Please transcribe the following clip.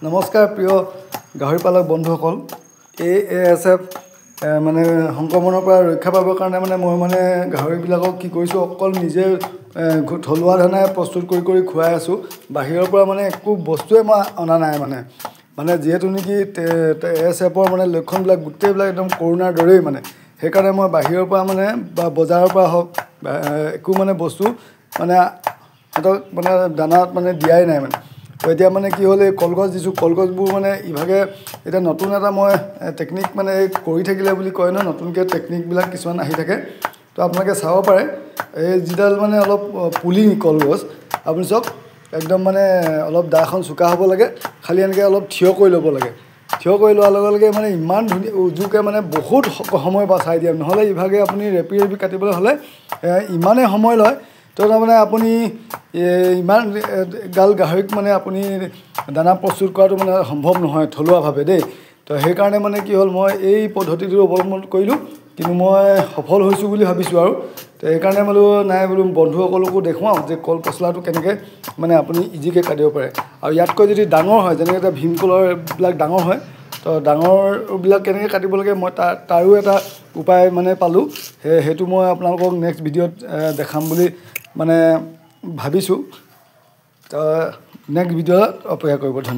নমস্কাৰ প্ৰিয় গাহৰি পালক বন্ধুসকল ASF মানে সংক্ৰমণৰ পৰা ৰক্ষা পাবৰ কাৰণে মই গাহৰিবিলাকক কি কৰিছোঁ অকল নিজে থলুৱা ধৰণে প্ৰস্তুত কৰি খুৱাই আছোঁ বাহিৰৰ পৰা একো বস্তুৱে মই অনা নাই মানে যেহেতু নেকি ASFৰ লক্ষণবিলাক গোটেইবিলাক একদম কৰোনাৰ দৰেই সেইকাৰণে মই বাহিৰৰ পৰা বা বজাৰৰ পৰা হওক একো বস্তু সিহঁতক দানাত দিয়াই নাই তো এতিয়া কি হ'ল এই কলগছ দিছোঁ কলগছবোৰ ইভাগে এতিয়া নতুন এটা মই টেকনিক কৰি থাকিলে বুলি কয় ন নতুনকৈ টেকনিকবিলাক কিছুমান আহি থাকে তো আপোনালোকে চাব পাৰে এই যিডাল অলপ পুলি কলগছ আপুনি চাওক একদম অলপ দাখন চোকা হ'ব লাগে খালি এনেকৈ অলপ থিয় কৰি ল'ব লাগে থিয় কৰি লোৱাৰ লগে লগে ইমান ধুনীয়া উজুকৈ বহুত সময় বাচাই দিয়ে নহ'লে ইভাগে আপুনি ৰেপি কাটিবলৈ হ'লে ইমানেই সময় লয় তো তাৰমানে আপুনি ইমান গাল গাহৰিক আপুনি দানা প্ৰস্তুত কৰাটো সম্ভৱ নহয় থলুৱাভাৱে দেই তো সেইকাৰণে কি হ'ল মই এই পদ্ধতিটো অৱলম্বন কৰিলোঁ কিন্তু মই সফল হৈছোঁ বুলি ভাবিছোঁ আৰু তো সেইকাৰণে নাই বন্ধুসকলকো দেখুৱাওঁ যে কল পচলাটো কেনেকৈ আপুনি ইজিকৈ কাটিব পাৰে আৰু ইয়াতকৈ যদি ডাঙৰ হয় যেনেকৈ এটা ভীমকলৰবিলাক ডাঙৰ হয় তো ডাঙৰবিলাক কেনেকৈ কাটিব লাগে মই তাৰো এটা উপায় পালোঁ সেইটো মই আপোনালোকক নেক্সট ভিডিঅ'ত দেখাম বুলি ভাবিছোঁ তো নেক্সট ভিডিঅ'ত অপেক্ষা কৰিব ধন্যবাদ